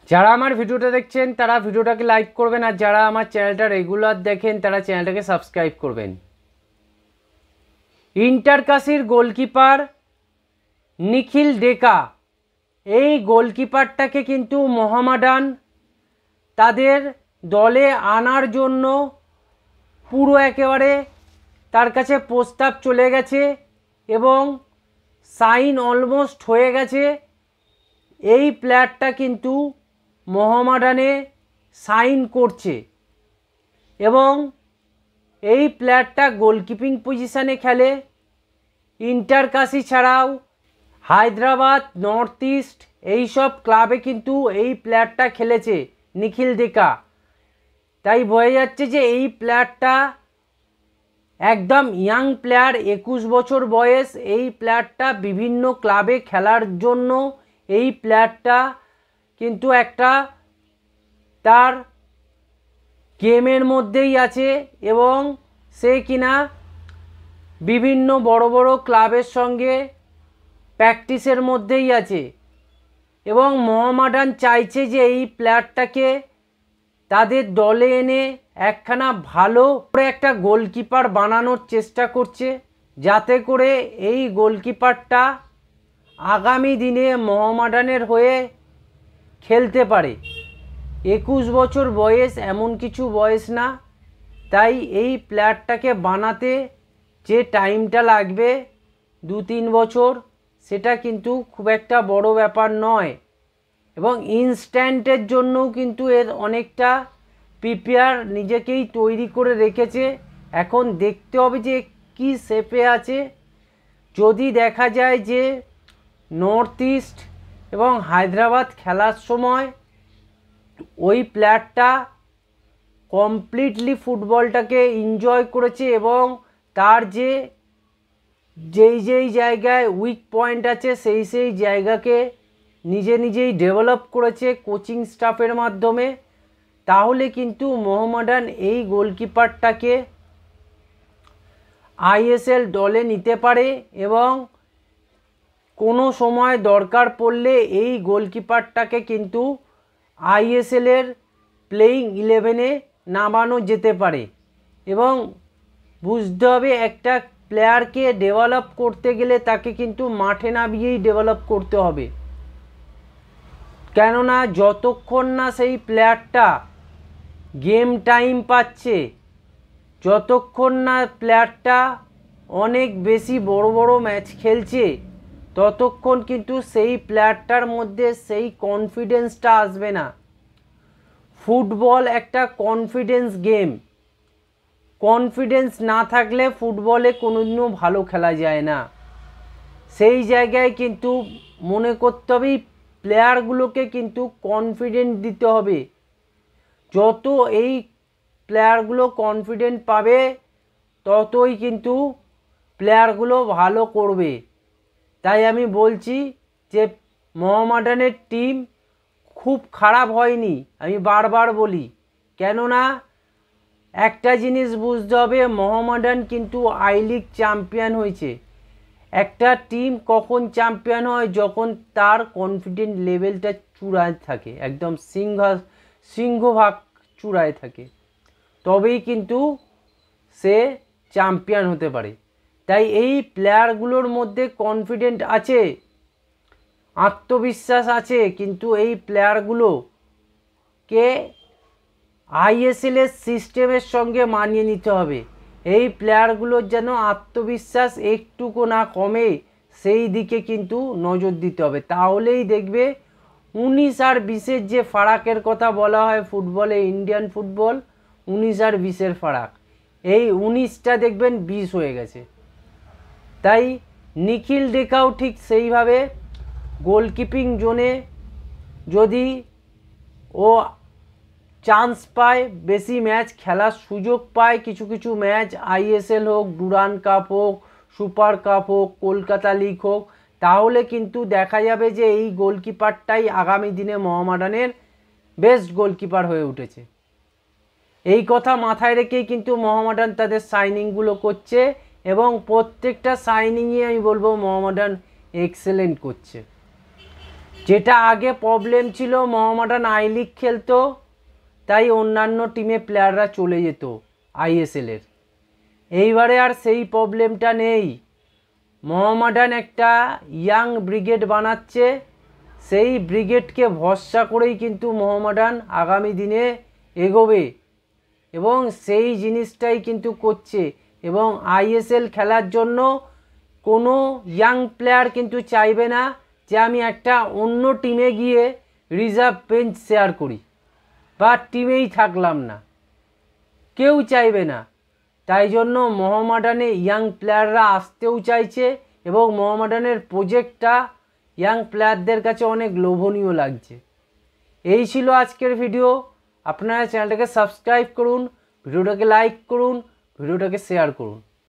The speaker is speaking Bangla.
যারা আমার ভিডিওটা দেখছেন তারা ভিডিওটাকে লাইক করবেন, আর যারা আমার চ্যানেলটা রেগুলার দেখেন তারা চ্যানেলটাকে সাবস্ক্রাইব করবেন। ইন্টারকাশির গোলকিপার নিখিল ডেকা, এই গোলকিপারটাকে কিন্তু মোহামেডান তাদের দলে আনার জন্য পুরো একেবারে তার কাছে প্রস্তাব চলে গেছে এবং সাইন অলমোস্ট হয়ে গেছে। এই প্লেয়ারটা কিন্তু মোহামেডানে সাইন করছে এবং এই প্লেয়ারটা গোলকিপিং পজিশানে খেলে। ইন্টারকাশি ছাড়াও হায়দ্রাবাদ, নর্থ ইস্ট এইসব ক্লাবে কিন্তু এই প্লেয়ারটা খেলেছে নিখিল ডেকা। তাই বোঝা যাচ্ছে যে এই প্লেয়ারটা একদম ইয়াং প্লেয়ার, 21 বছর বয়স। এই প্লেয়ারটা বিভিন্ন ক্লাবে খেলার জন্য এই প্লেয়ারটা কিন্তু একটা তার গেমের মধ্যেই আছে এবং সে কিনা বিভিন্ন বড় বড় ক্লাবের সঙ্গে প্র্যাকটিসের মধ্যেই আছে এবং মোহামেডান চাইছে যে এই প্লেয়ারটাকে তাদের দলে এনে একখানা ভালো করে একটা গোলকিপার বানানোর চেষ্টা করছে, যাতে করে এই গোলকিপারটা আগামী দিনে মোহামেডানের হয়ে খেলতে পারে। 21 বছর বয়স এমন কিছু বয়স না, তাই এই প্লেয়ারটাকে বানাতে যে টাইমটা লাগবে 2-3 বছর, সেটা কিন্তু খুব একটা বড় ব্যাপার নয় এবং ইনস্ট্যান্টের জন্যও কিন্তু এর অনেকটা প্রিপেয়ার নিজেকেই তৈরি করে রেখেছে। এখন দেখতে হবে যে কী শেপে আছে। যদি দেখা যায় যে নর্থ ইস্ট এবং হায়দ্রাবাদ খেলার সময় ওই প্লেয়ারটা কমপ্লিটলি ফুটবলটাকে এনজয় করেছে এবং তার যেই জায়গায় উইক পয়েন্ট আছে সেই জায়গাকে নিজেই ডেভেলপ করেছে কোচিং স্টাফের মাধ্যমে, তাহলে কিন্তু মোহামেডান এই গোলকিপারটাকে আইএসএল দলে নিতে পারে এবং কোনো সময় দরকার পড়লে এই গোলকিপারটাকে কিন্তু আইএসএলের প্লেয়িং 11-এ নামানো যেতে পারে। এবং বুঝতে হবে একটা প্লেয়ারকে ডেভেলপ করতে গেলে তাকে কিন্তু মাঠে নামিয়েই ডেভেলপ করতে হবে, কেননা যতক্ষণ না সেই প্লেয়ারটা গেম টাইম পাচ্ছে, যতক্ষণ না প্লেয়ারটা অনেক বেশি বড় বড় ম্যাচ খেলছে, ততক্ষণ কিন্তু সেই প্লেয়ারটার মধ্যে সেই কনফিডেন্সটা আসবে না। ফুটবল একটা কনফিডেন্স গেম, কনফিডেন্স না থাকলে ফুটবলে কোনোদিনও ভালো খেলা যায় না। সেই জায়গায় কিন্তু মনে করতে হবে প্লেয়ারগুলোকে কিন্তু কনফিডেন্ট দিতে হবে। যত এই প্লেয়ারগুলো কনফিডেন্ট পাবে ততই কিন্তু প্লেয়ারগুলো ভালো করবে। তাই আমি বলছি যে মোহামেডানের টিম খুব খারাপ হয়নি, আমি বারবার বলি, কেননা একটা জিনিস বুঝতে হবে, মোহামেডান কিন্তু আই লিগ চ্যাম্পিয়ন হয়েছে। একটা টিম কখন চ্যাম্পিয়ন হয়? যখন তার কনফিডেন্ট লেভেলটা চূড়ায় থাকে, একদম সিংহভাগ চূড়ায় থাকে, তবেই কিন্তু সে চ্যাম্পিয়ন হতে পারে। তাই এই প্লেয়ারগুলোর মধ্যে কনফিডেন্ট আছে, আত্মবিশ্বাস আছে, কিন্তু এই প্লেয়ারগুলোকে আইএসএলের সিস্টেমের সঙ্গে মানিয়ে নিতে হবে। এই প্লেয়ারগুলোর যেন আত্মবিশ্বাস একটুকু না কমে, সেই দিকে কিন্তু নজর দিতে হবে। তাহলেই দেখবে 19 আর 20-এর যে ফারাকের কথা বলা হয় ফুটবলে, ইন্ডিয়ান ফুটবল 19 আর 20-এর ফারাক, এই 19টা দেখবেন 20 হয়ে গেছে। তাই নিখিল ডেকাও ঠিক সেইভাবে গোলকিপিং জোনে যদি ও চান্স পায়, বেশি ম্যাচ খেলার সুযোগ পায়, কিছু ম্যাচ আইএসএল হোক, ডুরান্ড কাপ হোক, সুপার কাপ হোক, কলকাতা লিগ হোক, তাহলে কিন্তু দেখা যাবে যে এই গোলকিপারটাই আগামী দিনে মোহামেডানের বেস্ট গোলকিপার হয়ে উঠেছে। এই কথা মাথায় রেখেই কিন্তু মোহামেডান তাদের সাইনিংগুলো করছে এবং প্রত্যেকটা সাইনিংয়ে আমি বলবো মোহামেডান এক্সেলেন্ট করছে। যেটা আগে প্রবলেম ছিল, মোহামেডান আই লিগ খেলতো তাই অন্যান্য টিমে প্লেয়াররা চলে যেত আইএসএলের। এইবারে আর সেই প্রবলেমটা নেই। মোহামেডান একটা ইয়াং ব্রিগেড বানাচ্ছে, সেই ব্রিগেডকে ভরসা করেই কিন্তু মোহামেডান আগামী দিনে এগোবে এবং সেই জিনিসটাই কিন্তু করছে। এবং আইএসএল খেলার জন্য কোনো ইয়াং প্লেয়ার কিন্তু চাইবে না যে আমি একটা অন্য টিমে গিয়ে রিজার্ভ বেঞ্চ শেয়ার করি বা টিমেই থাকলাম না, কেউ চাইবে না। তাই জন্য মোহামেডানে ইয়াং প্লেয়াররা আসতেও চাইছে এবং মোহামেডানের প্রজেক্টটা ইয়াং প্লেয়ারদের কাছে অনেক লোভনীয় লাগছে। এই ছিল আজকের ভিডিও। আপনারা চ্যানেলটাকে সাবস্ক্রাইব করুন, ভিডিওটাকে লাইক করুন, ভিডিওটাকে শেয়ার করুন।